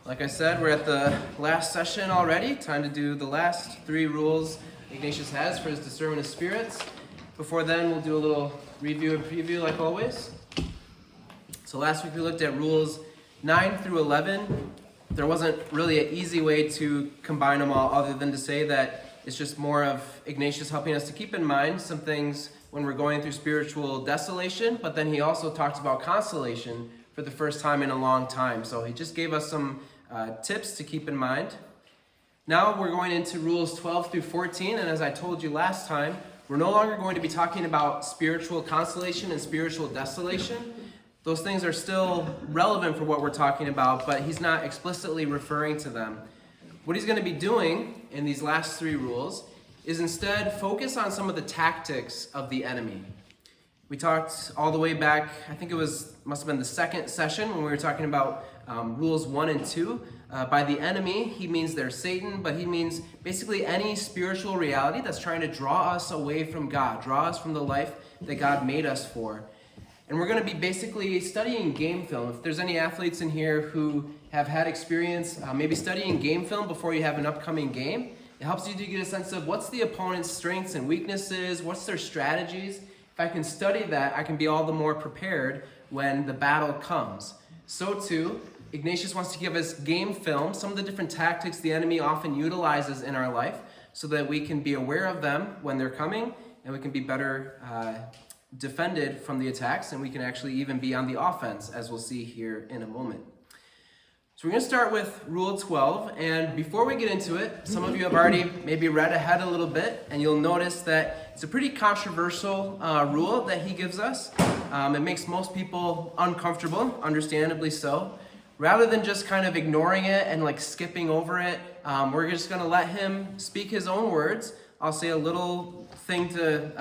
Like I said, we're at the last session already. Time to do the last 3 rules Ignatius has for his discernment of spirits. Before then, we'll do a little review and preview like always. So last week we looked at rules 9 through 11. There wasn't really an easy way to combine them all other than to say that it's just more of Ignatius helping us to keep in mind some things when we're going through spiritual desolation, but then he also talked about consolation for the first time in a long time. So he just gave us some tips to keep in mind. Now we're going into rules 12 through 14, and as I told you last time, we're no longer going to be talking about spiritual consolation and spiritual desolation. Those things are still relevant for what we're talking about, but he's not explicitly referring to them. What he's going to be doing in these last 3 rules is instead focus on some of the tactics of the enemy. We talked all the way back, I think it must have been the second session when we were talking about rules 1 and 2. By the enemy, he means there's Satan, but he means basically any spiritual reality that's trying to draw us away from God, draw us from the life that God made us for. And we're going to be basically studying game film. If there's any athletes in here who have had experience maybe studying game film before you have an upcoming game, it helps you to get a sense of what's the opponent's strengths and weaknesses, what's their strategies. If I can study that, I can be all the more prepared when the battle comes. So too, Ignatius wants to give us game film, some of the different tactics the enemy often utilizes in our life so that we can be aware of them when they're coming and we can be better defended from the attacks, and we can actually even be on the offense, as we'll see here in a moment. So we're going to start with Rule 12, and before we get into it, some of you have already maybe read ahead a little bit, and you'll notice that it's a pretty controversial rule that he gives us. It makes most people uncomfortable, understandably so. Rather than just kind of ignoring it and like skipping over it, we're just going to let him speak his own words. I'll say a little thing to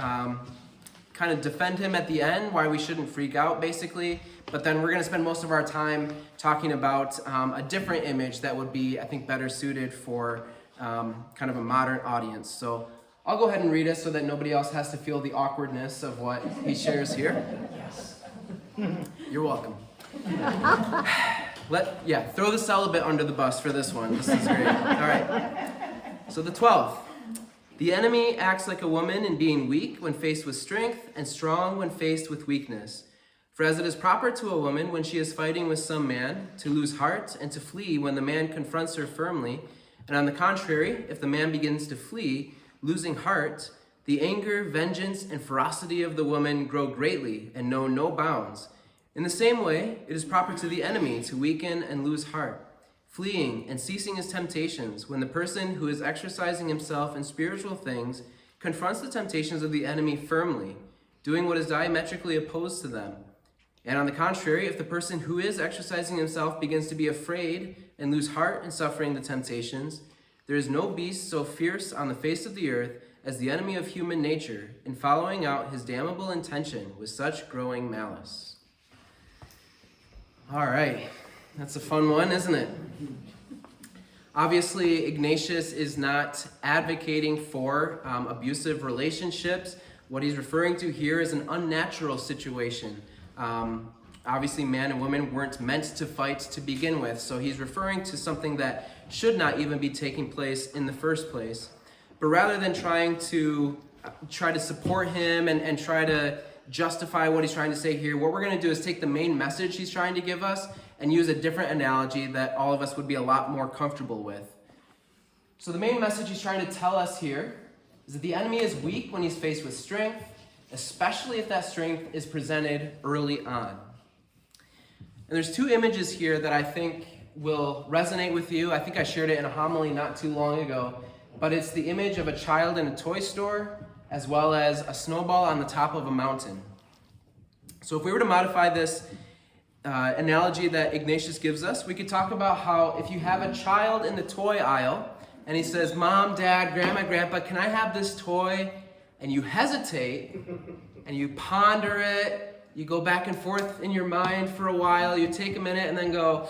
kind of defend him at the end, why we shouldn't freak out basically, but then we're going to spend most of our time talking about a different image that would be, I think, better suited for kind of a modern audience. So I'll go ahead and read it so that nobody else has to feel the awkwardness of what he shares here. Yes. You're welcome. Throw the celibate under the bus for this one. This is great. All right. So the 12th. The enemy acts like a woman in being weak when faced with strength and strong when faced with weakness. For as it is proper to a woman when she is fighting with some man to lose heart and to flee when the man confronts her firmly, and on the contrary, if the man begins to flee, losing heart, the anger, vengeance, and ferocity of the woman grow greatly and know no bounds. In the same way, it is proper to the enemy to weaken and lose heart, fleeing and ceasing his temptations when the person who is exercising himself in spiritual things confronts the temptations of the enemy firmly, doing what is diametrically opposed to them. And on the contrary, if the person who is exercising himself begins to be afraid and lose heart in suffering the temptations, there is no beast so fierce on the face of the earth as the enemy of human nature in following out his damnable intention with such growing malice. All right. That's a fun one, isn't it? Obviously, Ignatius is not advocating for abusive relationships. What he's referring to here is an unnatural situation. Obviously, man and woman weren't meant to fight to begin with, so he's referring to something that should not even be taking place in the first place. But rather than try to support him and try to justify what he's trying to say here, what we're going to do is take the main message he's trying to give us and use a different analogy that all of us would be a lot more comfortable with. So the main message he's trying to tell us here is that the enemy is weak when he's faced with strength, especially if that strength is presented early on. And there's 2 images here that I think will resonate with you. I think I shared it in a homily not too long ago, but it's the image of a child in a toy store as well as a snowball on the top of a mountain. So if we were to modify this analogy that Ignatius gives us, we could talk about how if you have a child in the toy aisle and he says, "Mom, Dad, Grandma, Grandpa, can I have this toy?" And you hesitate and you ponder it, you go back and forth in your mind for a while, you take a minute and then go,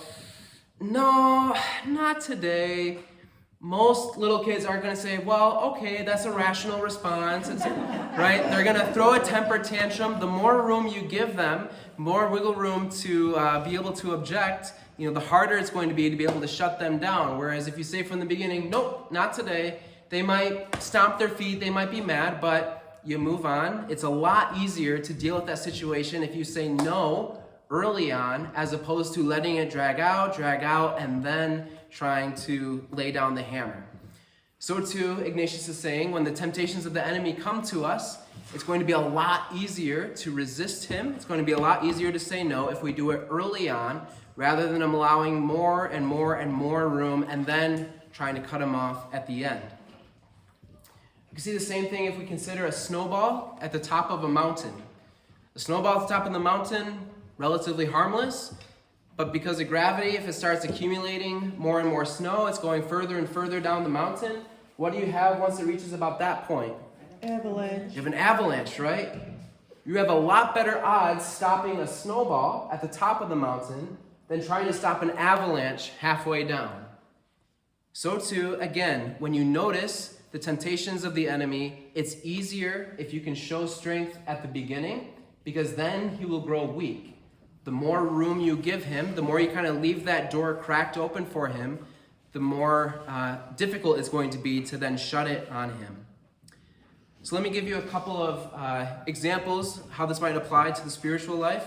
"No, not today." Most little kids aren't going to say, "Well, okay, that's a rational response," right? They're going to throw a temper tantrum. The more room you give them, more wiggle room to be able to object, the harder it's going to be able to shut them down. Whereas if you say from the beginning, nope, not today, they might stomp their feet, they might be mad, but you move on. It's a lot easier to deal with that situation if you say no early on, as opposed to letting it drag out, and then trying to lay down the hammer. So too, Ignatius is saying, when the temptations of the enemy come to us, it's going to be a lot easier to resist him. It's going to be a lot easier to say no if we do it early on, rather than allowing more and more and more room and then trying to cut him off at the end. You can see the same thing if we consider a snowball at the top of a mountain. The snowball at the top of the mountain, relatively harmless, but because of gravity, if it starts accumulating more and more snow, it's going further and further down the mountain. What do you have once it reaches about that point? Avalanche. You have an avalanche, right? You have a lot better odds stopping a snowball at the top of the mountain than trying to stop an avalanche halfway down. So too, again, when you notice the temptations of the enemy, it's easier if you can show strength at the beginning, because then he will grow weak. The more room you give him, the more you kind of leave that door cracked open for him, the more difficult it's going to be to then shut it on him. So let me give you a couple of examples how this might apply to the spiritual life.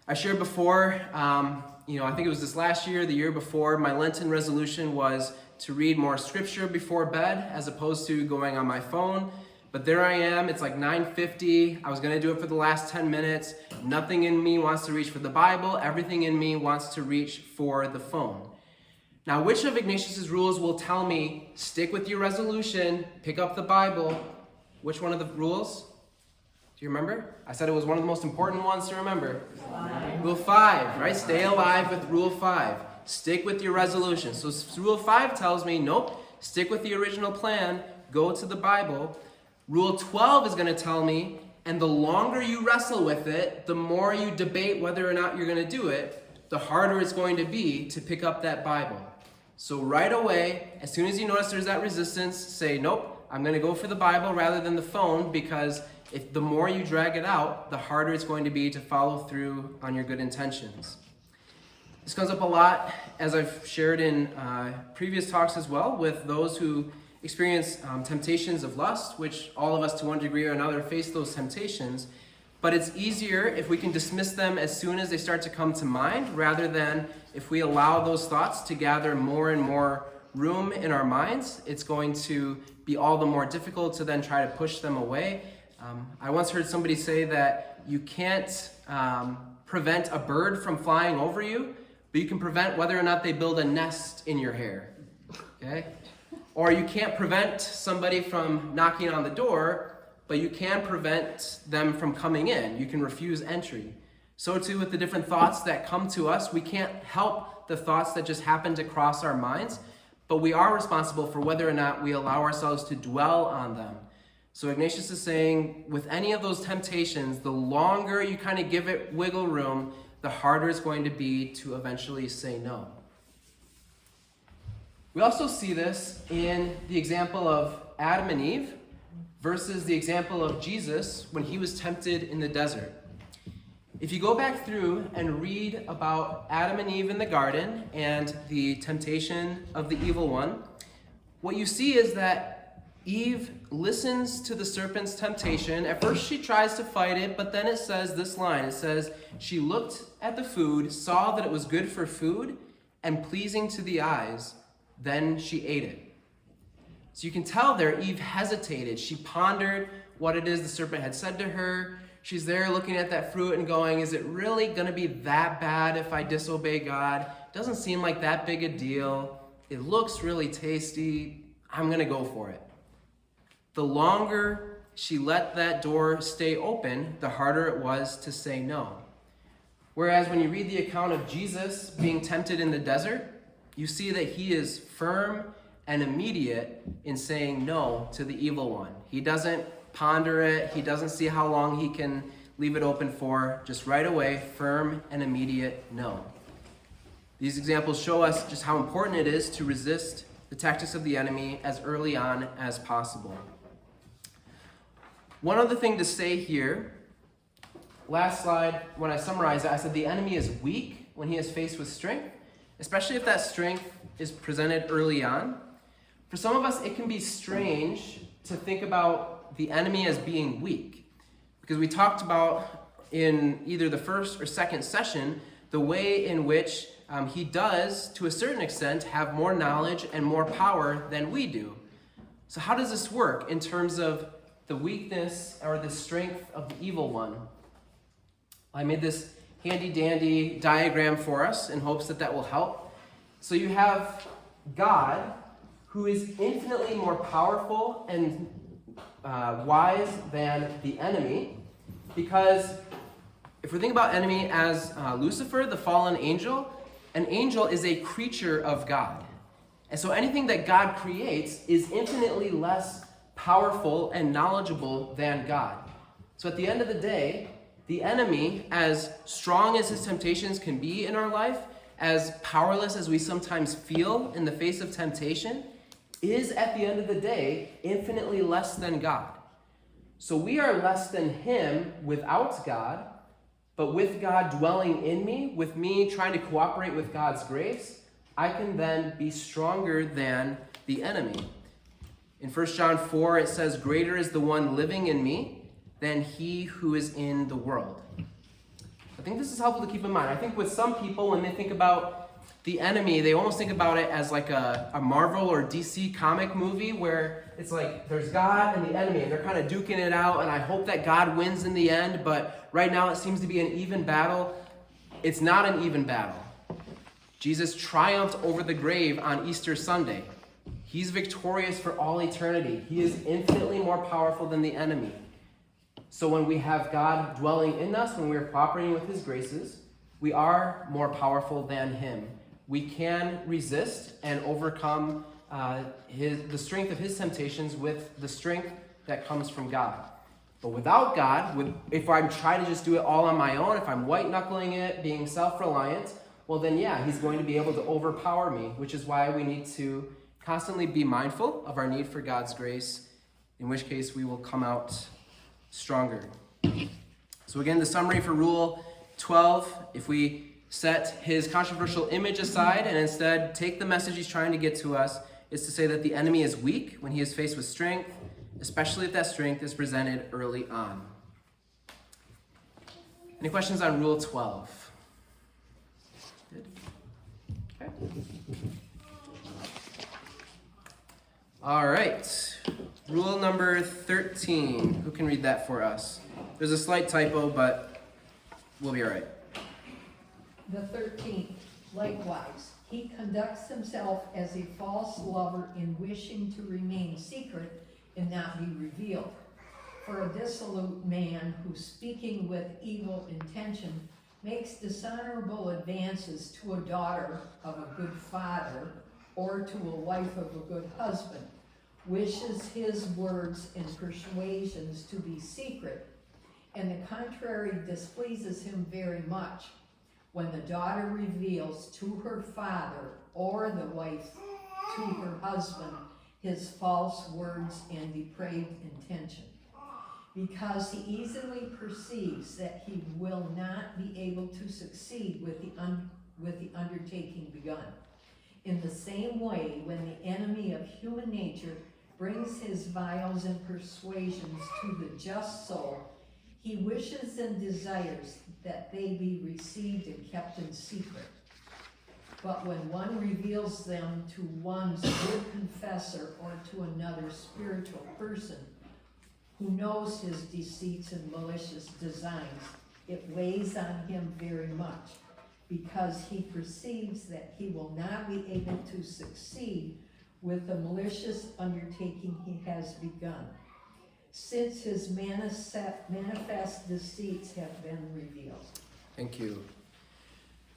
I shared before, I think it was this last year, the year before, my Lenten resolution was to read more scripture before bed as opposed to going on my phone. But there I am, it's like 9:50. I was going to do it for the last 10 minutes. Nothing in me wants to reach for the Bible. Everything in me wants to reach for the phone. Now, which of Ignatius's rules will tell me, stick with your resolution, pick up the Bible? Which one of the rules? Do you remember? I said it was one of the most important ones to remember. 5. Rule 5, right? Stay alive with Rule 5. Stick with your resolution. So Rule 5 tells me, nope, stick with the original plan, go to the Bible. Rule 12 is going to tell me, and the longer you wrestle with it, the more you debate whether or not you're going to do it, the harder it's going to be to pick up that Bible. So right away, as soon as you notice there's that resistance, say, nope, I'm going to go for the Bible rather than the phone, because if the more you drag it out, the harder it's going to be to follow through on your good intentions. This comes up a lot, as I've shared in previous talks as well, with those who experience temptations of lust, which all of us to one degree or another face those temptations. But it's easier if we can dismiss them as soon as they start to come to mind, rather than if we allow those thoughts to gather more and more room in our minds. It's going to be all the more difficult to then try to push them away. I once heard somebody say that you can't prevent a bird from flying over you, but you can prevent whether or not they build a nest in your hair. Okay? Or you can't prevent somebody from knocking on the door, but you can prevent them from coming in. You can refuse entry. So too with the different thoughts that come to us, we can't help the thoughts that just happen to cross our minds, but we are responsible for whether or not we allow ourselves to dwell on them. So Ignatius is saying, with any of those temptations, the longer you kind of give it wiggle room, the harder it's going to be to eventually say no. We also see this in the example of Adam and Eve versus the example of Jesus when he was tempted in the desert. If you go back through and read about Adam and Eve in the garden and the temptation of the evil one, what you see is that Eve listens to the serpent's temptation. At first she tries to fight it, but then it says this line. It says, she looked at the food, saw that it was good for food and pleasing to the eyes, then she ate it. So you can tell there, Eve hesitated. She pondered what it is the serpent had said to her. She's there looking at that fruit and going, is it really going to be that bad if I disobey God? Doesn't seem like that big a deal. It looks really tasty. I'm going to go for it. The longer she let that door stay open, the harder it was to say no. Whereas when you read the account of Jesus being tempted in the desert, you see that he is firm and immediate in saying no to the evil one. He doesn't ponder it. He doesn't see how long he can leave it open for. Just right away, firm and immediate no. These examples show us just how important it is to resist the tactics of the enemy as early on as possible. One other thing to say here, last slide, when I summarized it, I said the enemy is weak when he is faced with strength. especially if that strength is presented early on. For some of us, it can be strange to think about the enemy as being weak, because we talked about in either the first or second session the way in which he does, to a certain extent, have more knowledge and more power than we do. So how does this work in terms of the weakness or the strength of the evil one? I made this handy-dandy diagram for us in hopes that that will help. So you have God, who is infinitely more powerful and wise than the enemy, because if we think about enemy as Lucifer, the fallen angel, an angel is a creature of God. And so anything that God creates is infinitely less powerful and knowledgeable than God. So at the end of the day, the enemy, as strong as his temptations can be in our life, as powerless as we sometimes feel in the face of temptation, is at the end of the day infinitely less than God. So we are less than him without God, but with God dwelling in me, with me trying to cooperate with God's grace, I can then be stronger than the enemy. In 1 John 4, it says, "Greater is the one living in me than he who is in the world." I think this is helpful to keep in mind. I think with some people, when they think about the enemy, they almost think about it as like a Marvel or DC comic movie where it's like there's God and the enemy, and they're kind of duking it out, and I hope that God wins in the end, but right now it seems to be an even battle. It's not an even battle. Jesus triumphed over the grave on Easter Sunday. He's victorious for all eternity. He is infinitely more powerful than the enemy. So when we have God dwelling in us, when we're cooperating with his graces, we are more powerful than him. We can resist and overcome the strength of his temptations with the strength that comes from God. But without God, if I'm trying to just do it all on my own, if I'm white-knuckling it, being self-reliant, well then yeah, he's going to be able to overpower me, which is why we need to constantly be mindful of our need for God's grace, in which case we will come out stronger. So again, the summary for Rule 12, if we set his controversial image aside and instead take the message he's trying to get to us, is to say that the enemy is weak when he is faced with strength, especially if that strength is presented early on. Any questions on Rule 12? Good. Okay. All right. Rule number 13. Who can read that for us? There's a slight typo, but we'll be all right. The 13th, likewise, he conducts himself as a false lover in wishing to remain secret and not be revealed. For a dissolute man who, speaking with evil intention, makes dishonorable advances to a daughter of a good father or to a wife of a good husband, wishes his words and persuasions to be secret, and the contrary displeases him very much. When the daughter reveals to her father or the wife to her husband his false words and depraved intention, because he easily perceives that he will not be able to succeed with the undertaking begun. In the same way, when the enemy of human nature brings his vials and persuasions to the just soul, he wishes and desires that they be received and kept in secret. But when one reveals them to one's good confessor or to another spiritual person who knows his deceits and malicious designs, it weighs on him very much, because he perceives that he will not be able to succeed with the malicious undertaking he has begun, since his manifest deceits have been revealed. Thank you.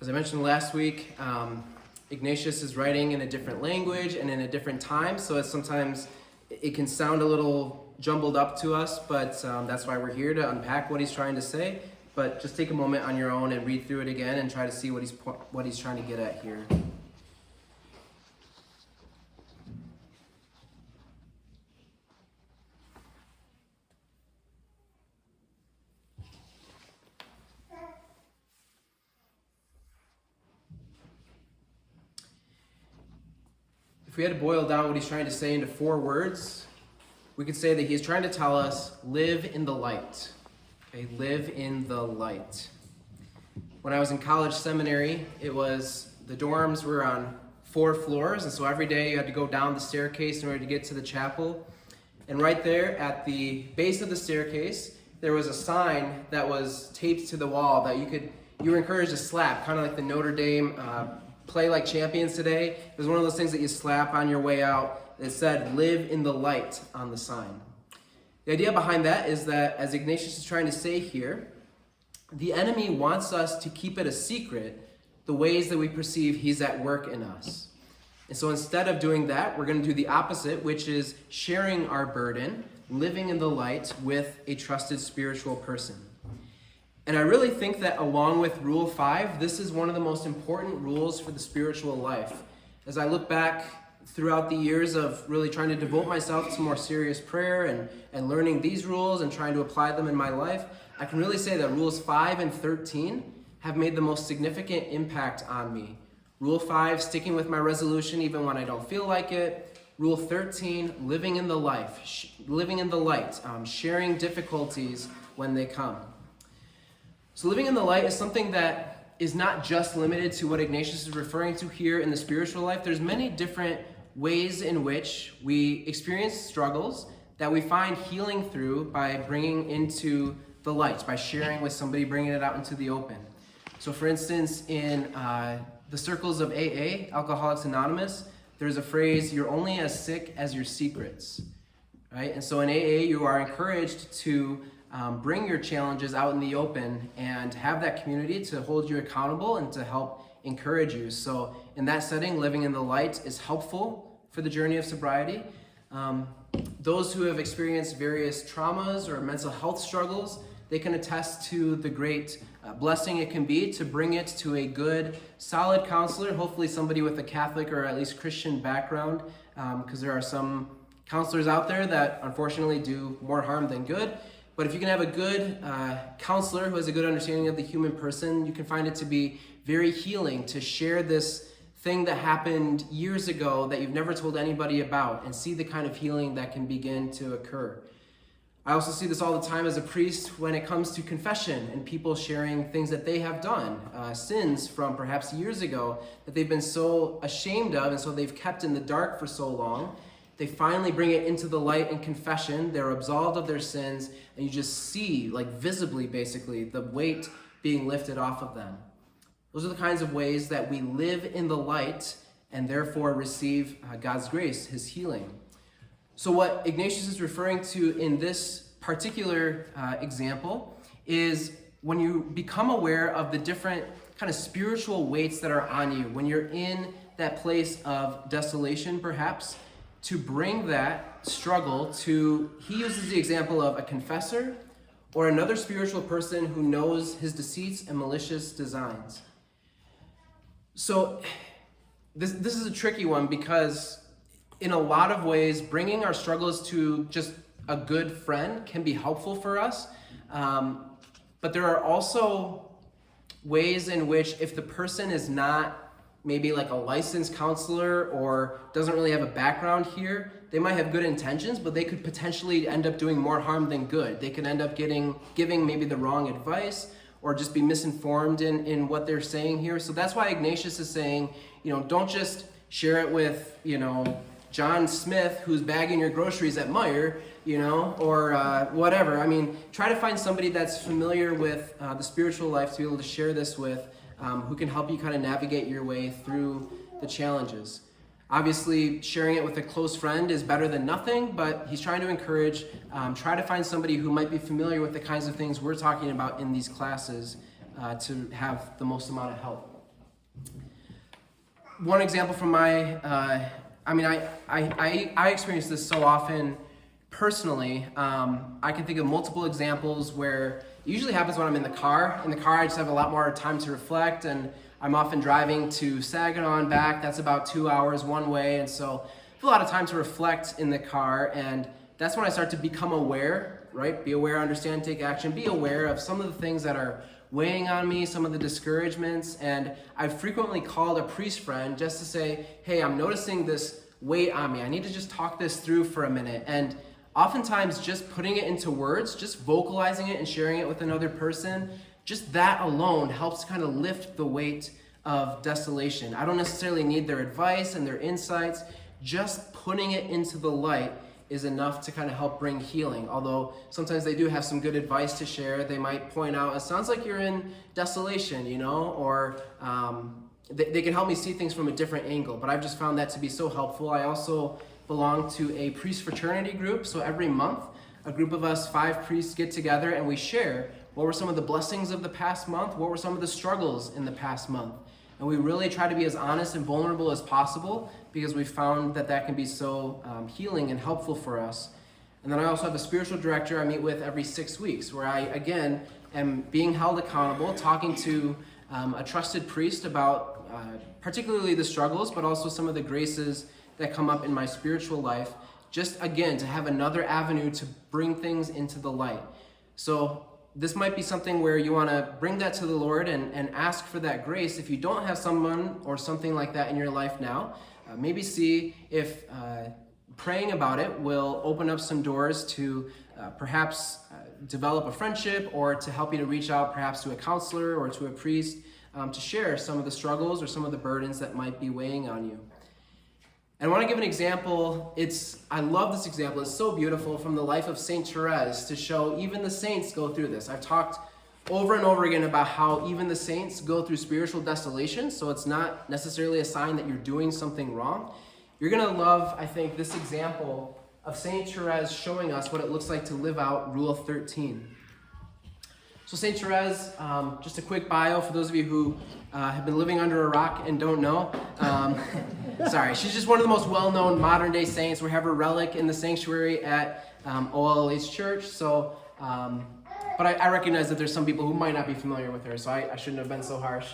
As I mentioned last week, Ignatius is writing in a different language and in a different time, so sometimes it can sound a little jumbled up to us, but that's why we're here, to unpack what he's trying to say. But just take a moment on your own and read through it again and try to see what he's trying to get at here. if we had to boil down what he's trying to say into 4 words, we could say that he's trying to tell us, live in the light. Okay, live in the light. When I was in college seminary, the dorms were on 4 floors, and so every day you had to go down the staircase in order to get to the chapel. And right there at the base of the staircase, there was a sign that was taped to the wall that you were encouraged to slap, kind of like the Notre Dame Play Like Champions today. It was one of those things that you slap on your way out. It said, live in the light on the sign. The idea behind that is that, as Ignatius is trying to say here, the enemy wants us to keep it a secret, the ways that we perceive he's at work in us. And so instead of doing that, we're going to do the opposite, which is sharing our burden, living in the light with a trusted spiritual person. And I really think that along with Rule 5, this is one of the most important rules for the spiritual life. As I look back throughout the years of really trying to devote myself to more serious prayer and learning these rules and trying to apply them in my life, I can really say that Rules 5 and 13 have made the most significant impact on me. Rule 5, sticking with my resolution even when I don't feel like it. Rule 13, living in the light, sharing difficulties when they come. So living in the light is something that is not just limited to what Ignatius is referring to here in the spiritual life. There's many different ways in which we experience struggles that we find healing through by bringing into the light, by sharing with somebody, bringing it out into the open. So for instance, in the circles of AA, Alcoholics Anonymous, there's a phrase, you're only as sick as your secrets, right? And so in AA, you are encouraged to bring your challenges out in the open and have that community to hold you accountable and to help encourage you. So in that setting, living in the light is helpful for the journey of sobriety. Those who have experienced various traumas or mental health struggles, they can attest to the great blessing it can be to bring it to a good, solid counselor, hopefully somebody with a Catholic or at least Christian background, because there are some counselors out there that unfortunately do more harm than good. But if you can have a good counselor who has a good understanding of the human person, you can find it to be very healing to share this thing that happened years ago that you've never told anybody about and see the kind of healing that can begin to occur. I also see this all the time as a priest when it comes to confession and people sharing things that they have done, sins from perhaps years ago that they've been so ashamed of and so they've kept in the dark for so long. They finally bring it into the light in confession, they're absolved of their sins, and you just see, like visibly basically, the weight being lifted off of them. Those are the kinds of ways that we live in the light and therefore receive God's grace, his healing. So what Ignatius is referring to in this particular example is when you become aware of the different kind of spiritual weights that are on you, when you're in that place of desolation perhaps, to bring that struggle to, he uses the example of a confessor or another spiritual person who knows his deceits and malicious designs. So this is a tricky one because in a lot of ways, bringing our struggles to just a good friend can be helpful for us. But there are also ways in which if the person is not maybe like a licensed counselor or doesn't really have a background here, they might have good intentions, but they could potentially end up doing more harm than good. They could end up giving maybe the wrong advice or just be misinformed in what they're saying here. So that's why Ignatius is saying, don't just share it with, John Smith who's bagging your groceries at Meijer, or whatever. I mean, try to find somebody that's familiar with the spiritual life to be able to share this with, who can help you kind of navigate your way through the challenges. Obviously, sharing it with a close friend is better than nothing, but he's trying to encourage, try to find somebody who might be familiar with the kinds of things we're talking about in these classes to have the most amount of help. One example from I experience this so often personally. I can think of multiple examples where it usually happens when I'm in the car. In the car, I just have a lot more time to reflect, and I'm often driving to Saginaw and back. That's about 2 hours one way, and so I have a lot of time to reflect in the car, and that's when I start to become aware, right? Be aware, understand, take action. Be aware of some of the things that are weighing on me, some of the discouragements, and I've frequently called a priest friend just to say, hey, I'm noticing this weight on me. I need to just talk this through for a minute. And oftentimes just putting it into words, just vocalizing it and sharing it with another person, just that alone helps kind of lift the weight of desolation. I don't necessarily need their advice and their insights. Just putting it into the light is enough to kind of help bring healing. Although sometimes they do have some good advice to share. They might point out, it sounds like you're in desolation, or they can help me see things from a different angle. But I've just found that to be so helpful. I also belong to a priest fraternity group. So every month, a group of us, 5 priests, get together and we share what were some of the blessings of the past month, what were some of the struggles in the past month. And we really try to be as honest and vulnerable as possible because we found that can be so healing and helpful for us. And then I also have a spiritual director I meet with every 6 weeks where I, again, am being held accountable, talking to a trusted priest about particularly the struggles, but also some of the graces that come up in my spiritual life, just again, to have another avenue to bring things into the light. So this might be something where you want to bring that to the Lord and ask for that grace. If you don't have someone or something like that in your life now, maybe see if praying about it will open up some doors to perhaps develop a friendship or to help you to reach out perhaps to a counselor or to a priest to share some of the struggles or some of the burdens that might be weighing on you. And I want to give an example. I love this example. It's so beautiful from the life of Saint Therese to show even the saints go through this. I've talked over and over again about how even the saints go through spiritual desolation, so it's not necessarily a sign that you're doing something wrong. You're going to love, I think, this example of Saint Therese showing us what it looks like to live out Rule 13. So Saint Therese, just a quick bio for those of you who have been living under a rock and don't know. Sorry, she's just one of the most well-known modern-day saints. We have her relic in the sanctuary at OLH Church. So, but I recognize that there's some people who might not be familiar with her, so I shouldn't have been so harsh.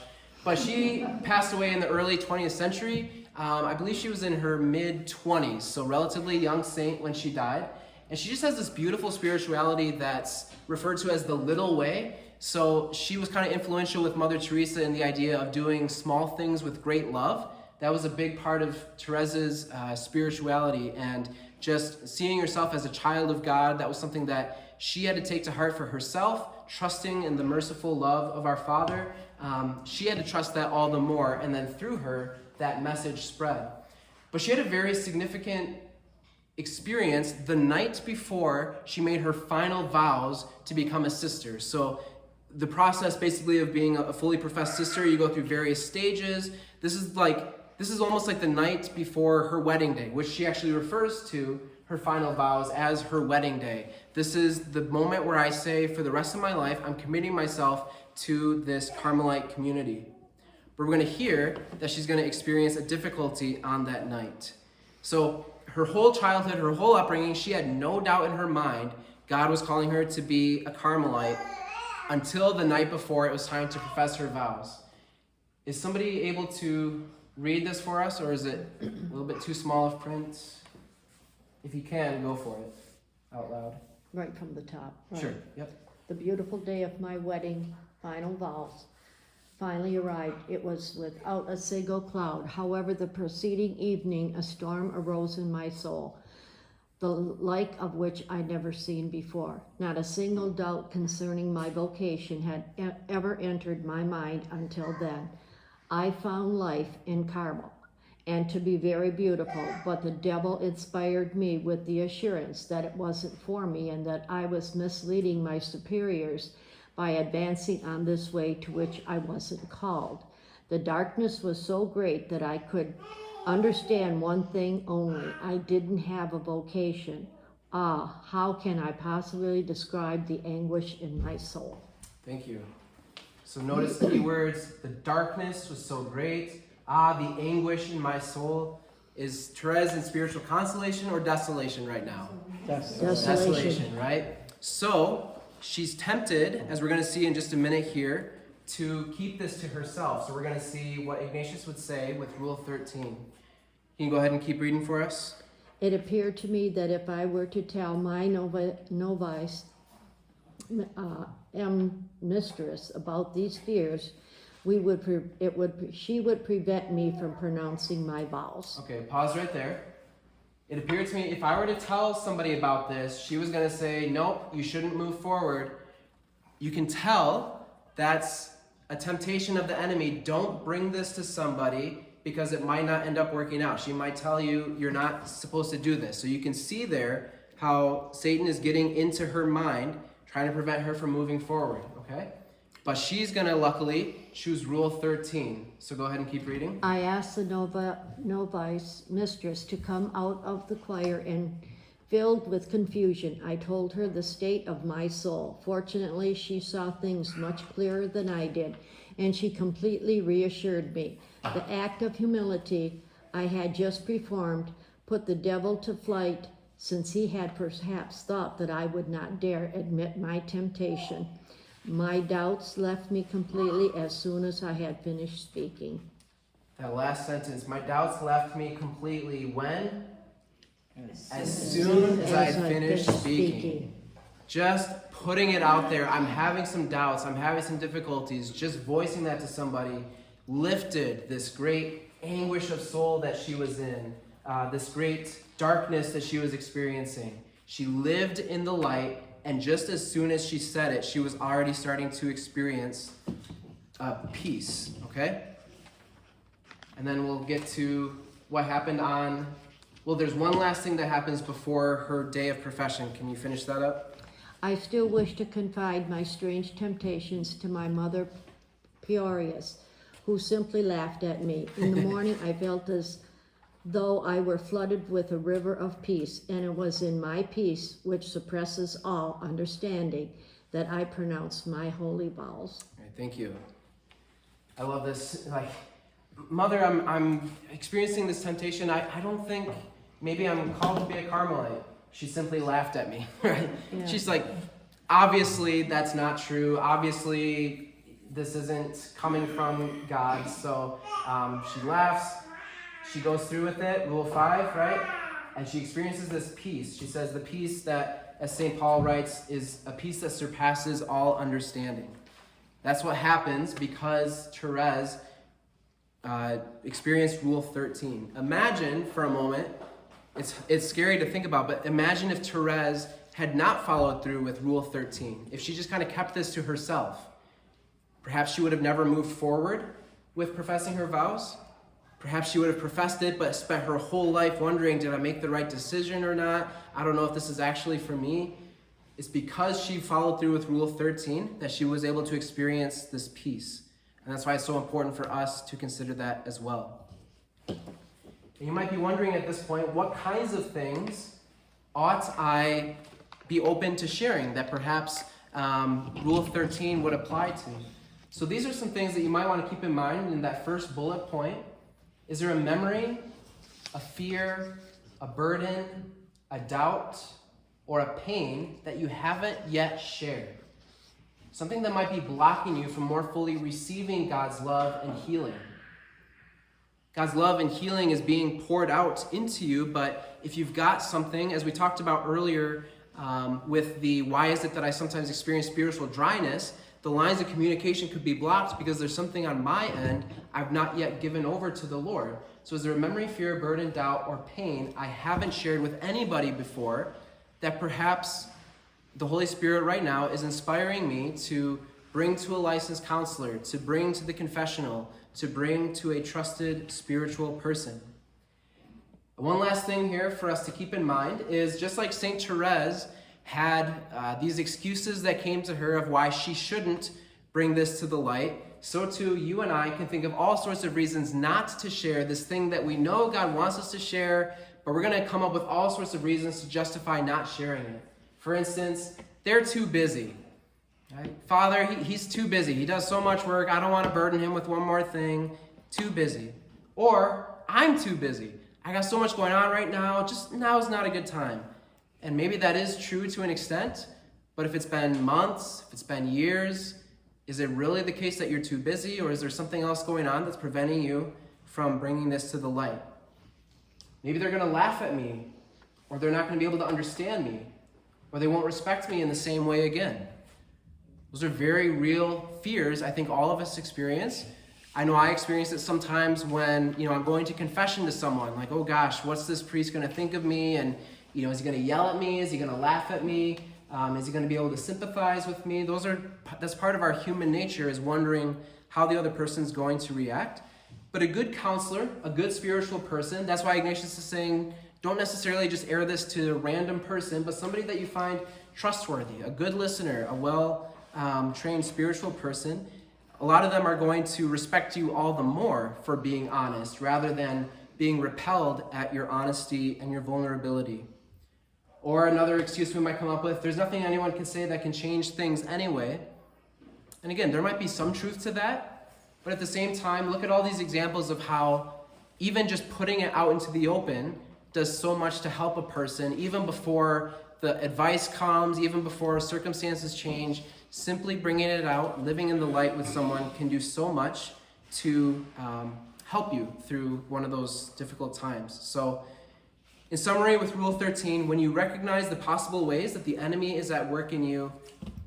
But she passed away in the early 20th century. I believe she was in her mid-20s, so relatively young saint when she died. And she just has this beautiful spirituality that's referred to as the little way. So she was kind of influential with Mother Teresa in the idea of doing small things with great love. That was a big part of Teresa's spirituality, and just seeing herself as a child of God. That was something that she had to take to heart for herself, trusting in the merciful love of our Father. She had to trust that all the more, and then through her, that message spread. But she had a very significant experience the night before she made her final vows to become a sister. So the process basically of being a fully professed sister, you go through various stages. This is almost like the night before her wedding day, which she actually refers to her final vows as her wedding day. This is the moment where I say, for the rest of my life, I'm committing myself to this Carmelite community. But we're going to hear that she's going to experience a difficulty on that night. So her whole childhood, her whole upbringing, she had no doubt in her mind God was calling her to be a Carmelite until the night before it was time to profess her vows. Is somebody able to read this for us, or is it a little bit too small of print? If you can, go for it out loud. Right from the top. Right. Sure, yep. The beautiful day of my wedding, final vows, finally arrived. It was without a single cloud. However, the preceding evening, a storm arose in my soul, the like of which I'd never seen before. Not a single doubt concerning my vocation had ever entered my mind until then. I found life in Carmel, and to be very beautiful, but the devil inspired me with the assurance that it wasn't for me and that I was misleading my superiors by advancing on this way to which I wasn't called. The darkness was so great that I could understand one thing only. I didn't have a vocation. Ah, how can I possibly describe the anguish in my soul? Thank you. So notice the key words. The darkness was so great. Ah, the anguish in my soul. Is Therese in spiritual consolation or desolation right now? Desolation, right? So she's tempted, as we're going to see in just a minute here, to keep this to herself. So we're going to see what Ignatius would say with Rule 13. Can you go ahead and keep reading for us? It appeared to me that if I were to tell my novice mistress about these fears, she would prevent me from pronouncing my vows. Okay, pause right there. It appeared to me if I were to tell somebody about this, she was going to say, nope, you shouldn't move forward. You can tell that's a temptation of the enemy. Don't bring this to somebody because it might not end up working out. She might tell you you're not supposed to do this. So you can see there how Satan is getting into her mind, trying to prevent her from moving forward, okay? But she's going to luckily choose Rule 13. So go ahead and keep reading. I asked the novice mistress to come out of the choir, and filled with confusion, I told her the state of my soul. Fortunately, she saw things much clearer than I did, and she completely reassured me. The act of humility I had just performed put the devil to flight, since he had perhaps thought that I would not dare admit my temptation. My doubts left me completely as soon as I had finished speaking. That last sentence, my doubts left me completely when? As soon as I had finished speaking. Just putting it out there, I'm having some doubts, I'm having some difficulties, just voicing that to somebody lifted this great anguish of soul that she was in, this great darkness that she was experiencing. She lived in the light, and just as soon as she said it, she was already starting to experience peace, okay? And then we'll get to what happened on, well, there's one last thing that happens before her day of profession. Can you finish that up? I still wish to confide my strange temptations to my mother Peorius, who simply laughed at me. In the morning, I felt as though I were flooded with a river of peace, and it was in my peace, which suppresses all understanding, that I pronounced my holy vows. All right, thank you. I love this. Like, Mother, I'm experiencing this temptation. I don't think maybe I'm called to be a Carmelite. She simply laughed at me, right? Yeah. She's like, obviously that's not true. Obviously this isn't coming from God. So she laughs. She goes through with it, Rule 5, right? And she experiences this peace. She says the peace that, as St. Paul writes, is a peace that surpasses all understanding. That's what happens because Therese experienced Rule 13. Imagine for a moment, it's scary to think about, but imagine if Therese had not followed through with Rule 13. If she just kind of kept this to herself, perhaps she would have never moved forward with professing her vows. Perhaps she would have professed it, but spent her whole life wondering, did I make the right decision or not? I don't know if this is actually for me. It's because she followed through with Rule 13 that she was able to experience this peace. And that's why it's so important for us to consider that as well. And you might be wondering at this point, what kinds of things ought I be open to sharing that perhaps Rule 13 would apply to? So these are some things that you might want to keep in mind in that first bullet point. Is there a memory, a fear, a burden, a doubt, or a pain that you haven't yet shared? Something that might be blocking you from more fully receiving God's love and healing. God's love and healing is being poured out into you, but if you've got something, as we talked about earlier with the why is it that I sometimes experience spiritual dryness, the lines of communication could be blocked because there's something on my end I've not yet given over to the Lord. So is there a memory, fear, burden, doubt, or pain I haven't shared with anybody before that perhaps the Holy Spirit right now is inspiring me to bring to a licensed counselor, to bring to the confessional, to bring to a trusted spiritual person? One last thing here for us to keep in mind is just like St. Therese had these excuses that came to her of why she shouldn't bring this to the light, so too you and I can think of all sorts of reasons not to share this thing that we know God wants us to share, but we're going to come up with all sorts of reasons to justify not sharing it. For instance, they're too busy. Right? Father, he's too busy. He does so much work. I don't want to burden him with one more thing. Too busy. Or I'm too busy. I got so much going on right now. Just now is not a good time. And maybe that is true to an extent, but if it's been months, if it's been years, is it really the case that you're too busy, or is there something else going on that's preventing you from bringing this to the light? Maybe they're going to laugh at me, or they're not going to be able to understand me, or they won't respect me in the same way again. Those are very real fears I think all of us experience. I know I experience it sometimes when, I'm going to confession to someone, like, oh gosh, what's this priest going to think of me? And, is he going to yell at me? Is he going to laugh at me? Is he going to be able to sympathize with me? That's part of our human nature, is wondering how the other person's going to react. But a good counselor, a good spiritual person, that's why Ignatius is saying, don't necessarily just air this to a random person, but somebody that you find trustworthy, a good listener, a well-trained spiritual person. A lot of them are going to respect you all the more for being honest, rather than being repelled at your honesty and your vulnerability. Or another excuse we might come up with, there's nothing anyone can say that can change things anyway. And again, there might be some truth to that, but at the same time, look at all these examples of how even just putting it out into the open does so much to help a person, even before the advice comes, even before circumstances change. Simply bringing it out, living in the light with someone can do so much to help you through one of those difficult times. So, in summary, with Rule 13, when you recognize the possible ways that the enemy is at work in you,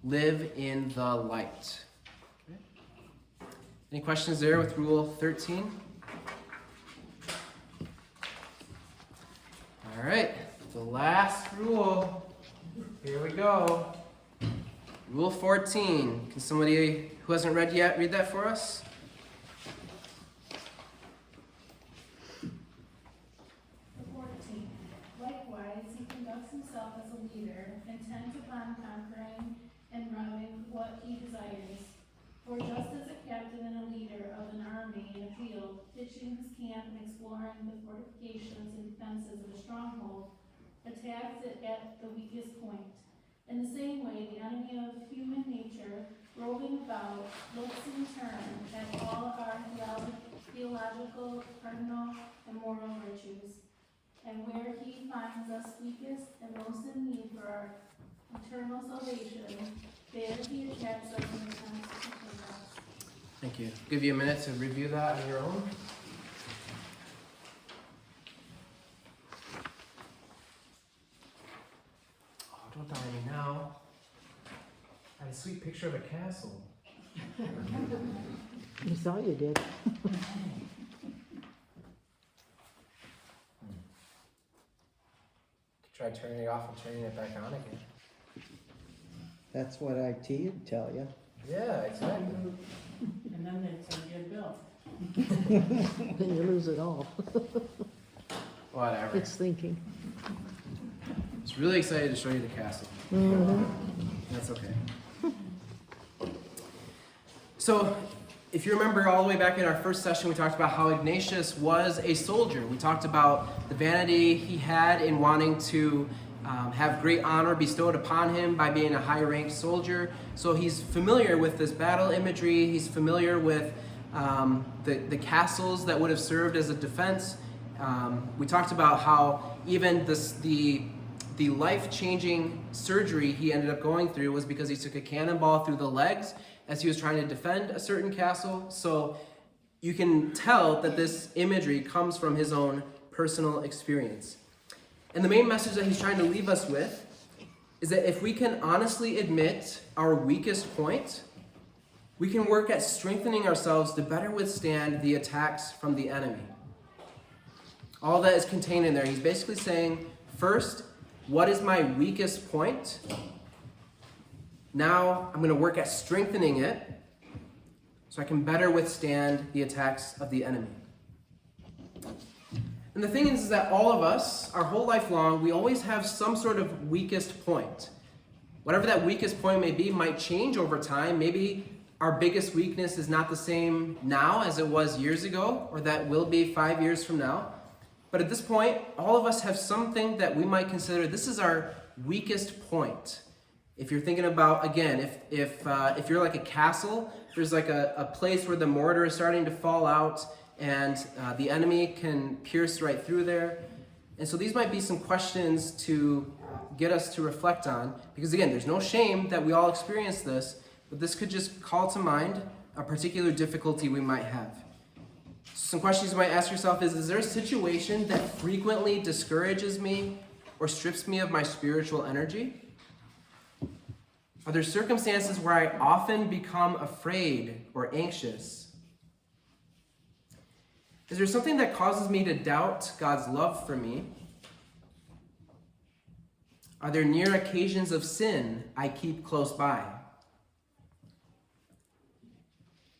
live in the light. Okay. Any questions there with Rule 13? All right, the last rule. Here we go. Rule 14. Can somebody who hasn't read yet read that for us? The 14th. Likewise, he conducts himself as a leader, intent upon conquering and routing what he desires. For just as a captain and a leader of an army in a field, pitching his camp and exploring the fortifications and defenses of a stronghold, attacks it at the weakest point. In the same way, the enemy of human nature, roving about, looks in turn at all of our theological, cardinal, and moral virtues. And where he finds us weakest and most in need for our eternal salvation, there he attacks us and attempts to take us. Thank you. Give you a minute to review that on your own. Don't die on me now. I had a sweet picture of a castle. You thought you did. Try turning it off and turning it back on again. That's what IT would tell you. Yeah, exactly. And then they'd send you a bill. Then you lose it all. Whatever. It's thinking. I was really excited to show you the castle. That's okay. So, if you remember all the way back in our first session, we talked about how Ignatius was a soldier. We talked about the vanity he had in wanting to have great honor bestowed upon him by being a high-ranked soldier. So he's familiar with this battle imagery. He's familiar with the castles that would have served as a defense. We talked about how even the life-changing surgery he ended up going through was because he took a cannonball through the legs as he was trying to defend a certain castle. So you can tell that this imagery comes from his own personal experience. And the main message that he's trying to leave us with is that if we can honestly admit our weakest point, we can work at strengthening ourselves to better withstand the attacks from the enemy. All that is contained in there. He's basically saying, first, what is my weakest point? Now I'm going to work at strengthening it so I can better withstand the attacks of the enemy. And the thing is that all of us, our whole life long, we always have some sort of weakest point. Whatever that weakest point may be might change over time. Maybe our biggest weakness is not the same now as it was years ago, or that will be 5 years from now. But at this point, all of us have something that we might consider this is our weakest point. If you're thinking about, again, if you're like a castle, there's like a place where the mortar is starting to fall out and the enemy can pierce right through there. And so these might be some questions to get us to reflect on. Because again, there's no shame that we all experience this, but this could just call to mind a particular difficulty we might have. Some questions you might ask yourself is there a situation that frequently discourages me or strips me of my spiritual energy? Are there circumstances where I often become afraid or anxious? Is there something that causes me to doubt God's love for me? Are there near occasions of sin I keep close by?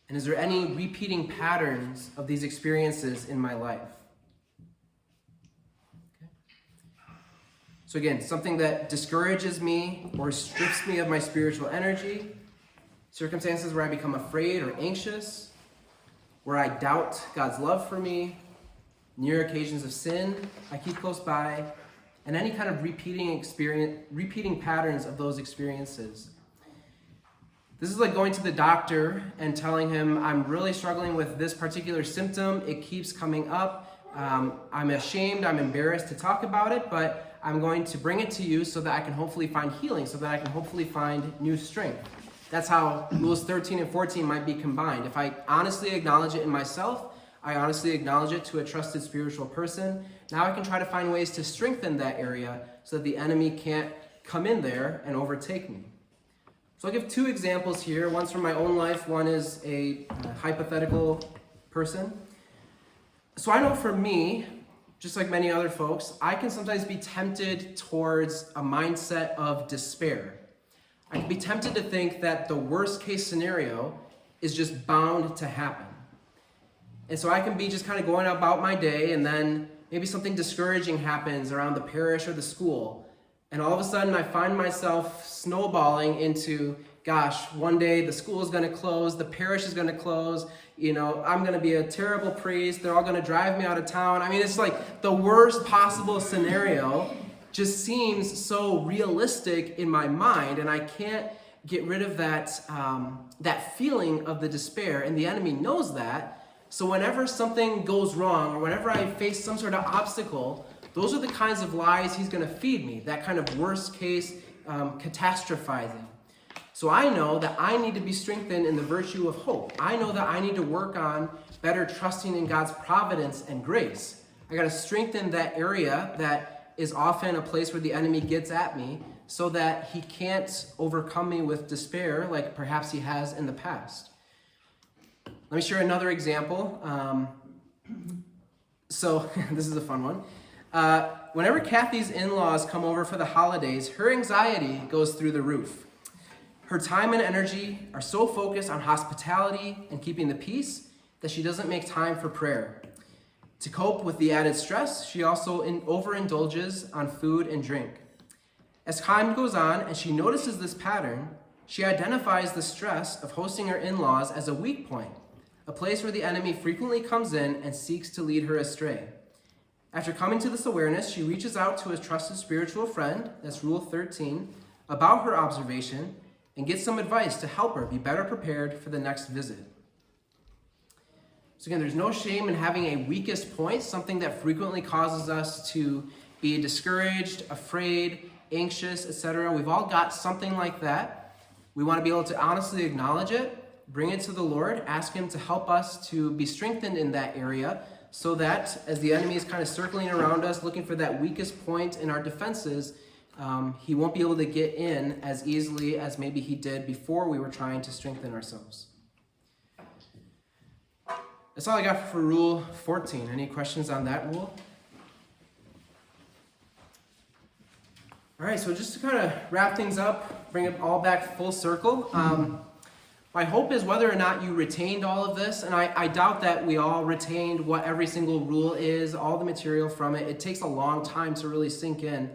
And is there any repeating patterns of these experiences in my life? Okay. So again, something that discourages me or strips me of my spiritual energy, circumstances where I become afraid or anxious, where I doubt God's love for me, near occasions of sin I keep close by, and any kind of repeating patterns of those experiences. This is like going to the doctor and telling him, I'm really struggling with this particular symptom. It keeps coming up. I'm ashamed, I'm embarrassed to talk about it, but I'm going to bring it to you so that I can hopefully find healing, so that I can hopefully find new strength. That's how rules 13 and 14 might be combined. If I honestly acknowledge it in myself, I honestly acknowledge it to a trusted spiritual person, now I can try to find ways to strengthen that area so that the enemy can't come in there and overtake me. So I'll give two examples here. One's from my own life, one is a hypothetical person. So I know for me, just like many other folks, I can sometimes be tempted towards a mindset of despair. I can be tempted to think that the worst case scenario is just bound to happen. And so I can be just kind of going about my day, and then maybe something discouraging happens around the parish or the school. And all of a sudden I find myself snowballing into, gosh, one day the school is going to close, the parish is going to close, I'm going to be a terrible priest, they're all going to drive me out of town. I mean, it's like the worst possible scenario just seems so realistic in my mind, and I can't get rid of that feeling of the despair, and the enemy knows that. So whenever something goes wrong, or whenever I face some sort of obstacle, those are the kinds of lies he's going to feed me, that kind of worst case catastrophizing. So I know that I need to be strengthened in the virtue of hope. I know that I need to work on better trusting in God's providence and grace. I got to strengthen that area that is often a place where the enemy gets at me, so that he can't overcome me with despair like perhaps he has in the past. Let me share another example. So this is a fun one. Whenever Kathy's in-laws come over for the holidays, her anxiety goes through the roof. Her time and energy are so focused on hospitality and keeping the peace that she doesn't make time for prayer. To cope with the added stress, she also overindulges on food and drink. As time goes on and she notices this pattern, she identifies the stress of hosting her in-laws as a weak point, a place where the enemy frequently comes in and seeks to lead her astray. After coming to this awareness, she reaches out to a trusted spiritual friend, that's Rule 13, about her observation and gets some advice to help her be better prepared for the next visit. So again, there's no shame in having a weakest point, something that frequently causes us to be discouraged, afraid, anxious, etc. We've all got something like that. We want to be able to honestly acknowledge it, bring it to the Lord, ask Him to help us to be strengthened in that area, so that as the enemy is kind of circling around us, looking for that weakest point in our defenses, he won't be able to get in as easily as maybe he did before we were trying to strengthen ourselves. That's all I got for Rule 14. Any questions on that rule? All right, so just to kind of wrap things up, bring it all back full circle. My hope is whether or not you retained all of this, and I doubt that we all retained what every single rule is, all the material from it. It takes a long time to really sink in.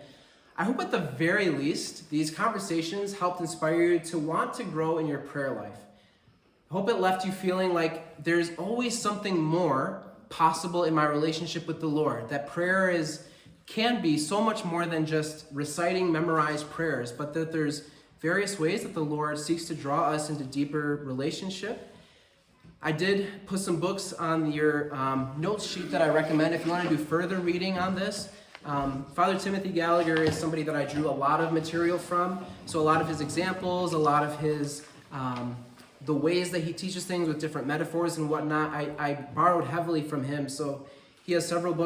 I hope at the very least, these conversations helped inspire you to want to grow in your prayer life. I hope it left you feeling like there's always something more possible in my relationship with the Lord, that prayer can be so much more than just reciting memorized prayers, but that there's various ways that the Lord seeks to draw us into deeper relationship. I did put some books on your notes sheet that I recommend if you want to do further reading on this. Father Timothy Gallagher is somebody that I drew a lot of material from. So a lot of his examples, a lot of his the ways that he teaches things with different metaphors and whatnot, I borrowed heavily from him. So he has several books